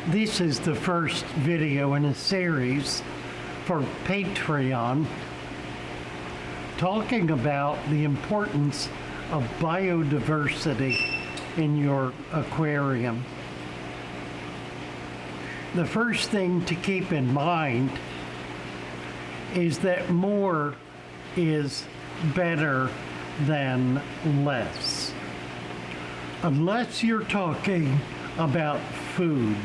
This is the first video in a series for Patreon talking about the importance of biodiversity in your aquarium. The first thing to keep in mind is that more is better than less. Unless you're talking about food.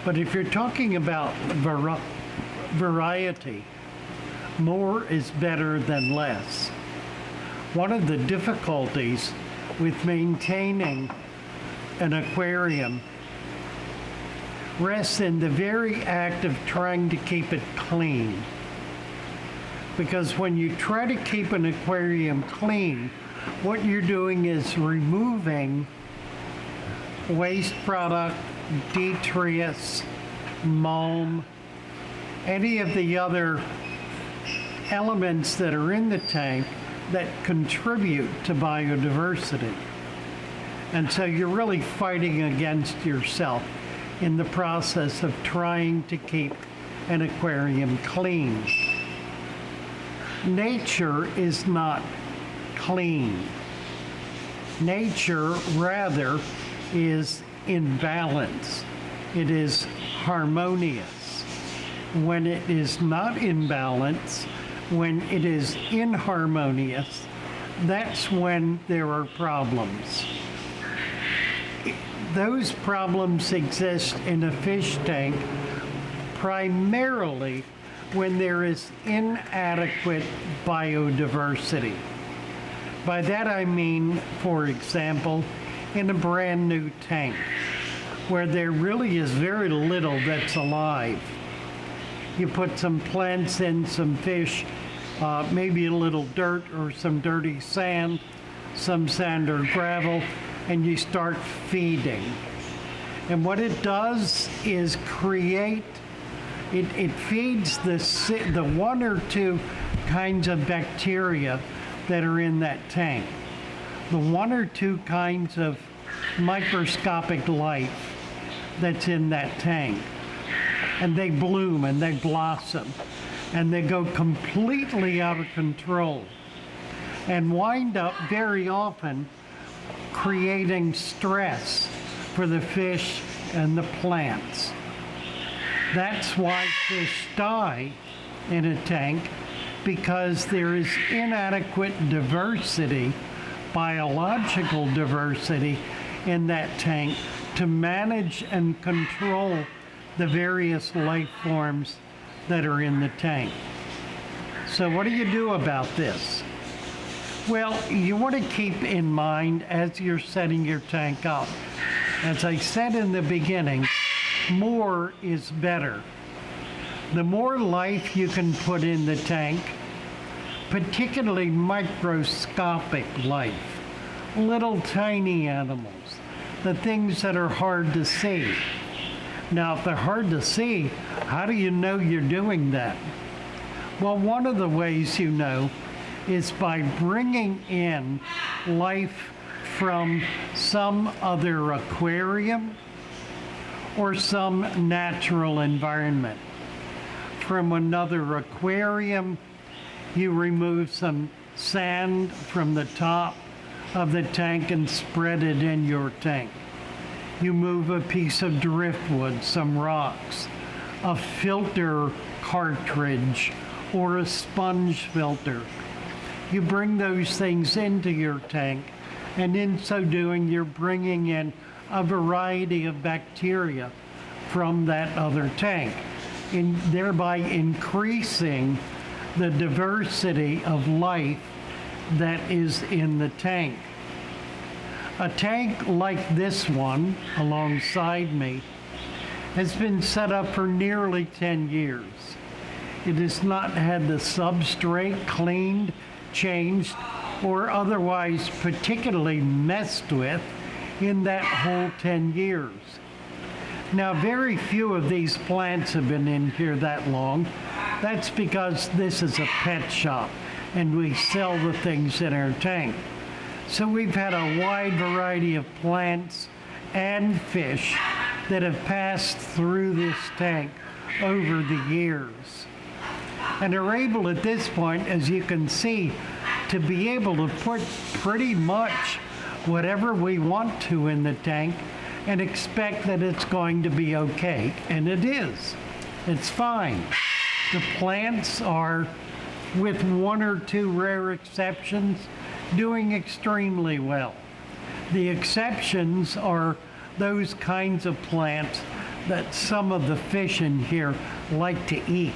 But if you're talking about variety, more is better than less. One of the difficulties with maintaining an aquarium rests in the very act of trying to keep it clean. Because when you try to keep an aquarium clean, what you're doing is removing waste product, detritus, mulm, any of the other elements that are in the tank that contribute to biodiversity. And so you're really fighting against yourself in the process of trying to keep an aquarium clean. Nature is not clean. Nature, rather, is in balance. It is harmonious. When it is not in balance, when it is inharmonious, that's when there are problems. Those problems exist in a fish tank primarily when there is inadequate biodiversity. By that I mean, for example, in a brand new tank where there really is very little that's alive. You put some plants in, some fish, maybe a little dirt or some dirty sand, some sand or gravel, and you start feeding. And what it does is create, it feeds the one or two kinds of bacteria that are in that tank. The one or two kinds of microscopic life that's in that tank. And they bloom and they blossom and they go completely out of control and wind up very often creating stress for the fish and the plants. That's why fish die in a tank, because there is inadequate diversity, biological diversity in that tank to manage and control the various life forms that are in the tank. So what do you do about this? Well, you want to keep in mind as you're setting your tank up, as I said in the beginning, more is better. The more life you can put in the tank, particularly microscopic life, little tiny animals, the things that are hard to see. Now, if they're hard to see, how do you know you're doing that? Well, one of the ways you know is by bringing in life from some other aquarium or some natural environment. From another aquarium, you remove some sand from the top of the tank and spread it in your tank. You move a piece of driftwood, some rocks, a filter cartridge, or a sponge filter. You bring those things into your tank, and in so doing, you're bringing in a variety of bacteria from that other tank, thereby increasing the diversity of life that is in the tank. A tank like this one alongside me has been set up for nearly 10 years. It has not had the substrate cleaned, changed, or otherwise particularly messed with in that whole 10 years. Now, very few of these plants have been in here that long. That's because this is a pet shop and we sell the things in our tank. So we've had a wide variety of plants and fish that have passed through this tank over the years. And are able at this point, as you can see, to be able to put pretty much whatever we want to in the tank and expect that it's going to be okay. And it is. It's fine. The plants are, with one or two rare exceptions, doing extremely well. The exceptions are those kinds of plants that some of the fish in here like to eat.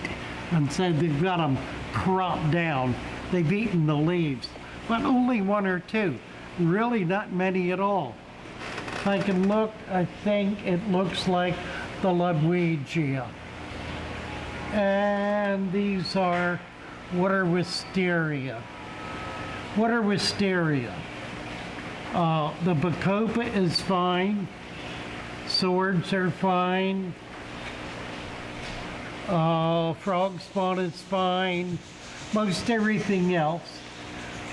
And so they've got them cropped down. They've eaten the leaves, but only one or two. Really not many at all. If I can look, I think it looks like the Ludwigia. And these are water wisteria. Water wisteria. The bacopa is fine. Swords are fine. Frog spawn is fine. Most everything else.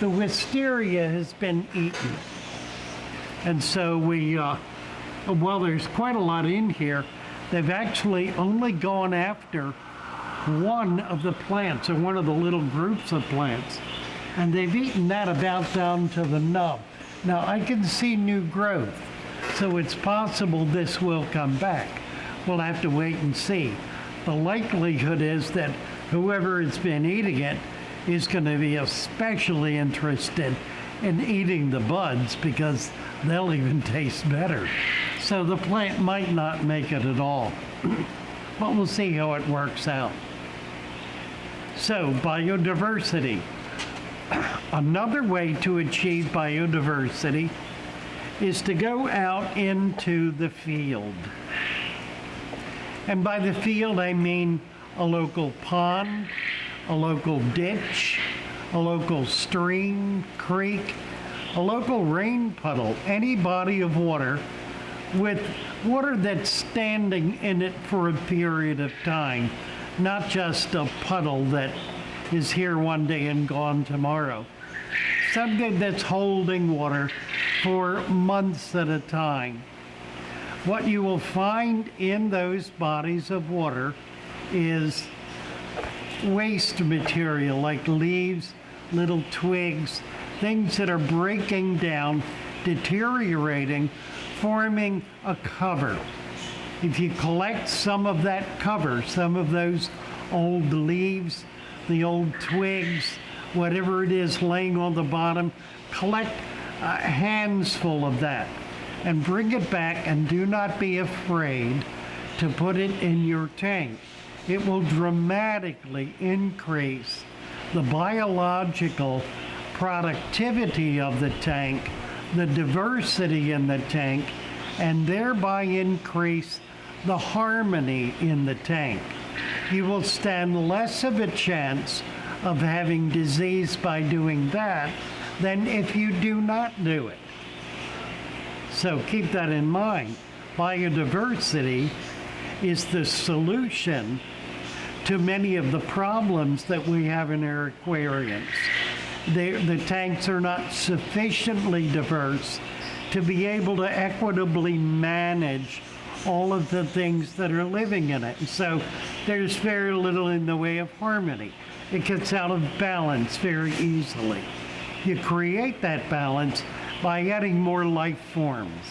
The wisteria has been eaten. And so well, there's quite a lot in here. They've actually only gone after one of the plants, or one of the little groups of plants. And they've eaten that about down to the nub. Now I can see new growth, so it's possible this will come back. We'll have to wait and see. The likelihood is that whoever has been eating it is going to be especially interested in eating the buds, because they'll even taste better. So the plant might not make it at all. But we'll see how it works out. So, biodiversity. Another way to achieve biodiversity is to go out into the field. And by the field, I mean a local pond, a local ditch, a local stream, creek, a local rain puddle, any body of water with water that's standing in it for a period of time, not just a puddle that is here one day and gone tomorrow. Something that's holding water for months at a time. What you will find in those bodies of water is waste material like leaves, little twigs, things that are breaking down, deteriorating, forming a cover. If you collect some of that cover, some of those old leaves, the old twigs, whatever it is laying on the bottom, collect hands full of that and bring it back, and do not be afraid to put it in your tank. It will dramatically increase the biological productivity of the tank, the diversity in the tank, and thereby increase the harmony in the tank. You will stand less of a chance of having disease by doing that than if you do not do it. So keep that in mind. Biodiversity is the solution to many of the problems that we have in our aquariums. The tanks are not sufficiently diverse to be able to equitably manage all of the things that are living in it. So there's very little in the way of harmony. It gets out of balance very easily. You create that balance by adding more life forms,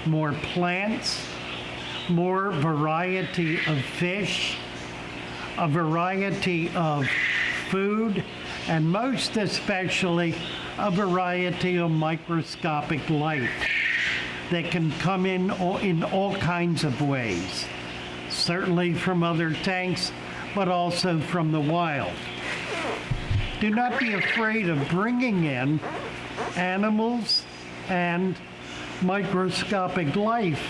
more plants, more variety of fish, a variety of food, and most especially a variety of microscopic life that can come in all kinds of ways, certainly from other tanks, but also from the wild. Do not be afraid of bringing in animals and microscopic life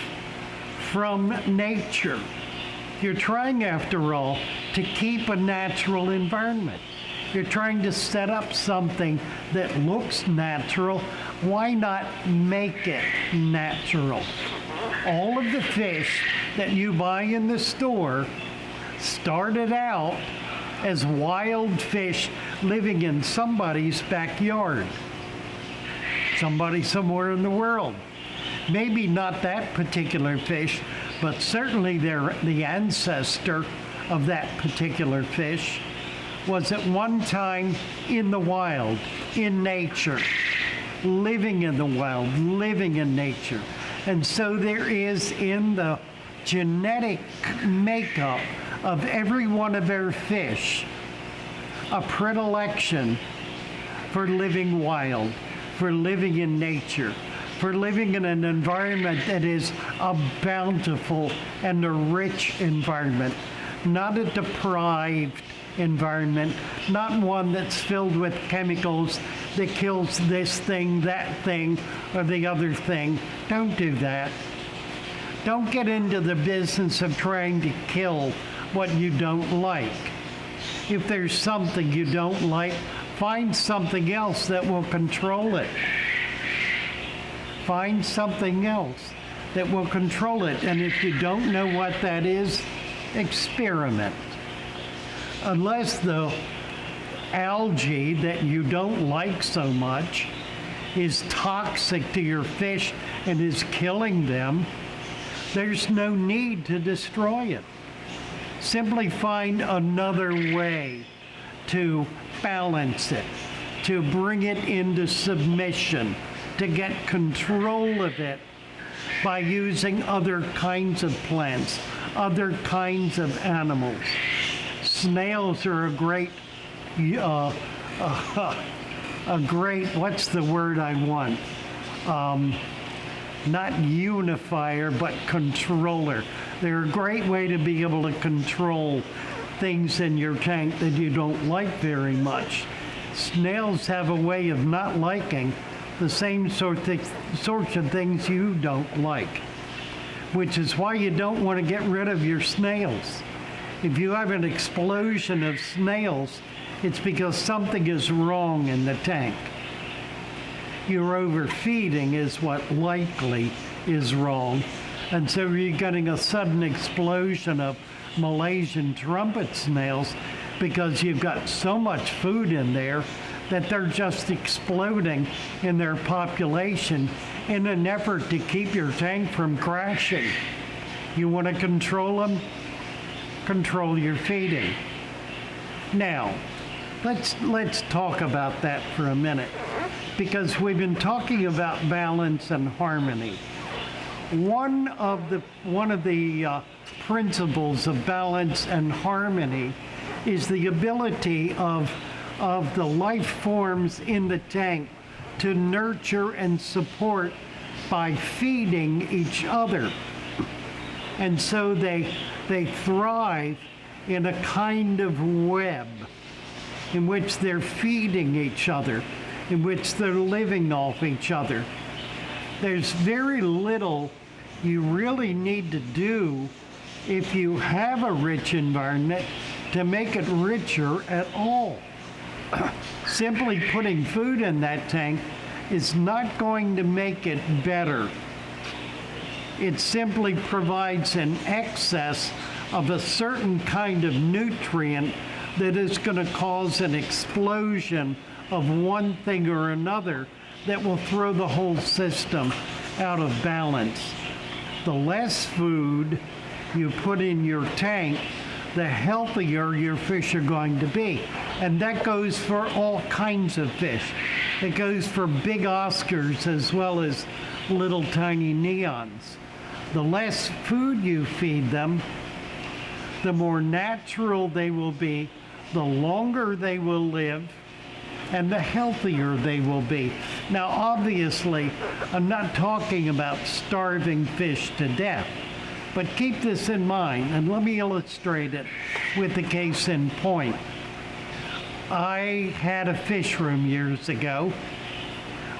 from nature. You're trying, after all, to keep a natural environment. You're trying to set up something that looks natural. Why not make it natural? All of the fish that you buy in the store started out as wild fish living in somebody's backyard, somebody somewhere in the world. Maybe not that particular fish, but certainly they're the ancestor of that particular fish was at one time in the wild, in nature, living in the wild, living in nature. And so there is in the genetic makeup of every one of our fish a predilection for living wild, for living in nature, for living in an environment that is a bountiful and a rich environment, not a deprived environment, not one that's filled with chemicals that kills this thing, that thing, or the other thing. Don't do that. Don't get into the business of trying to kill what you don't like. If there's something you don't like, find something else that will control it. Find something else that will control it. And if you don't know what that is, experiment. Unless the algae that you don't like so much is toxic to your fish and is killing them, there's no need to destroy it. Simply find another way to balance it, to bring it into submission, to get control of it by using other kinds of plants, other kinds of animals. Snails are a great, what's the word I want? Not unifier, but controller. They're a great way to be able to control things in your tank that you don't like very much. Snails have a way of not liking the same sorts of things you don't like, which is why you don't want to get rid of your snails. If you have an explosion of snails, it's because something is wrong in the tank. Your overfeeding is what likely is wrong. And so you're getting a sudden explosion of Malaysian trumpet snails because you've got so much food in there that they're just exploding in their population in an effort to keep your tank from crashing. You want to control them? Control your feeding. Now, let's talk about that for a minute, because we've been talking about balance and harmony. One of the principles of balance and harmony is the ability of the life forms in the tank to nurture and support by feeding each other. And so they thrive in a kind of web in which they're feeding each other, in which they're living off each other. There's very little you really need to do if you have a rich environment to make it richer at all. Simply putting food in that tank is not going to make it better. It simply provides an excess of a certain kind of nutrient that is going to cause an explosion of one thing or another that will throw the whole system out of balance. The less food you put in your tank, the healthier your fish are going to be. And that goes for all kinds of fish. It goes for big Oscars as well as little tiny neons. The less food you feed them, the more natural they will be, the longer they will live, and the healthier they will be. Now, obviously, I'm not talking about starving fish to death, but keep this in mind, and let me illustrate it with the case in point. I had a fish room years ago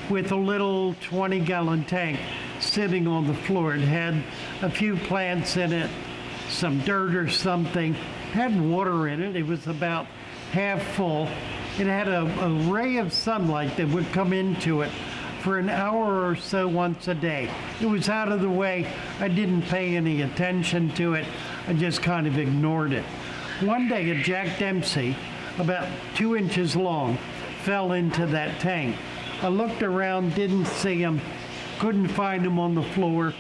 with a little 20-gallon tank sitting on the floor. It had a few plants in it, some dirt or something. It had water in it. It was about half full. It had a ray of sunlight that would come into it for an hour or so once a day. It was out of the way. I didn't pay any attention to it. I just kind of ignored it. One day, a Jack Dempsey, about 2 inches long, fell into that tank. I looked around, didn't see him. couldn't find them on the floor,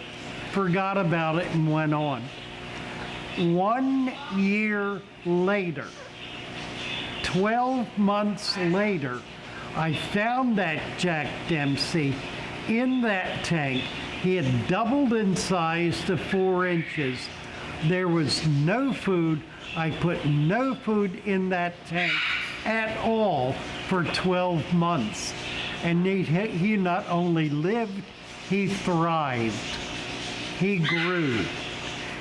forgot about it, and went on. 1 year later, 12 months later, I found that Jack Dempsey in that tank. He had doubled in size to 4 inches. There was no food. I put no food in that tank at all for 12 months. And he not only lived, he thrived. He grew.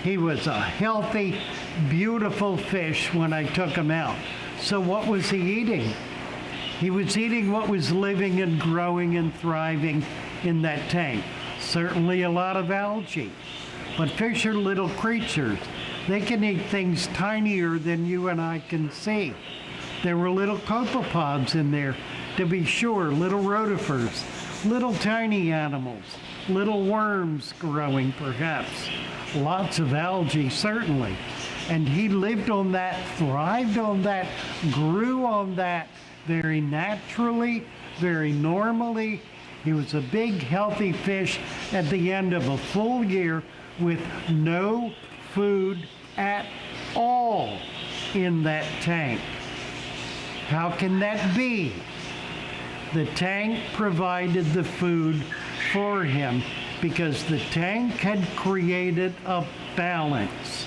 He was a healthy, beautiful fish when I took him out. So what was he eating? He was eating what was living and growing and thriving in that tank. Certainly a lot of algae. But fish are little creatures. They can eat things tinier than you and I can see. There were little copepods in there, to be sure, little rotifers, little tiny animals, little worms growing perhaps. Lots of algae, certainly. And he lived on that, thrived on that, grew on that very naturally, very normally. He was a big, healthy fish at the end of a full year with no food at all in that tank. How can that be? The tank provided the food for him because the tank had created a balance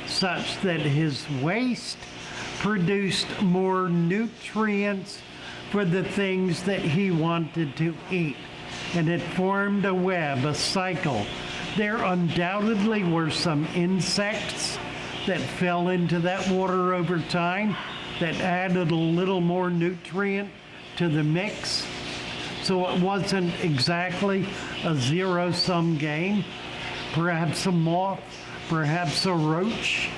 such that his waste produced more nutrients for the things that he wanted to eat. And it formed a web, a cycle. There undoubtedly were some insects that fell into that water over time that added a little more nutrient to the mix. So it wasn't exactly a zero-sum game. Perhaps a moth, perhaps a roach,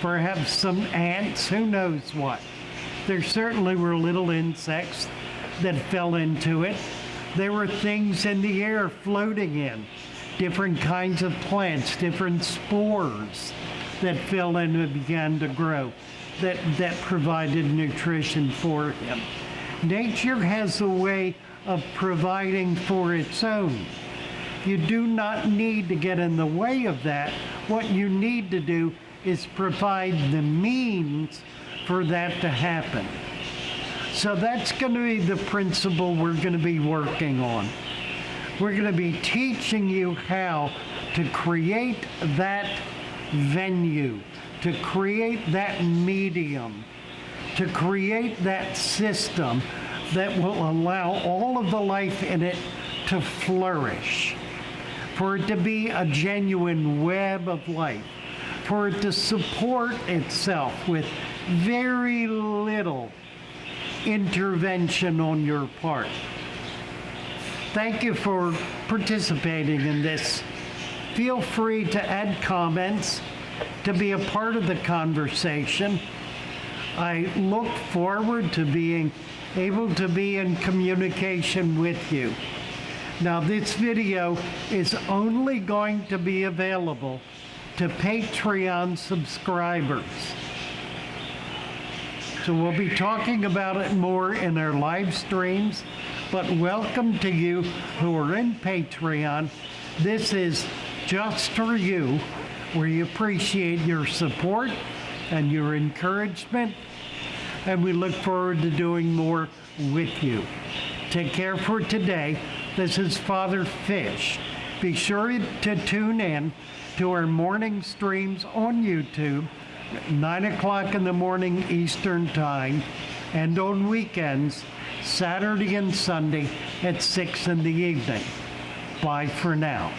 perhaps some ants, who knows what. There certainly were little insects that fell into it. There were things in the air floating in, different kinds of plants, different spores that fell in and began to grow, that provided nutrition for him. Nature has a way of providing for its own. You do not need to get in the way of that. What you need to do is provide the means for that to happen. So that's going to be the principle we're going to be working on. We're going to be teaching you how to create that venue, to create that medium, to create that system that will allow all of the life in it to flourish, for it to be a genuine web of life, for it to support itself with very little intervention on your part. Thank you for participating in this. Feel free to add comments, to be a part of the conversation. I look forward to being able to be in communication with you. Now, this video is only going to be available to Patreon subscribers. So we'll be talking about it more in our live streams, but welcome to you who are in Patreon. This is just for you. We appreciate your support and your encouragement, and we look forward to doing more with you. Take care for today. This is Father Fish. Be sure to tune in to our morning streams on YouTube, 9 o'clock in the morning Eastern Time, and on weekends, Saturday and Sunday at 6 in the evening. Bye for now.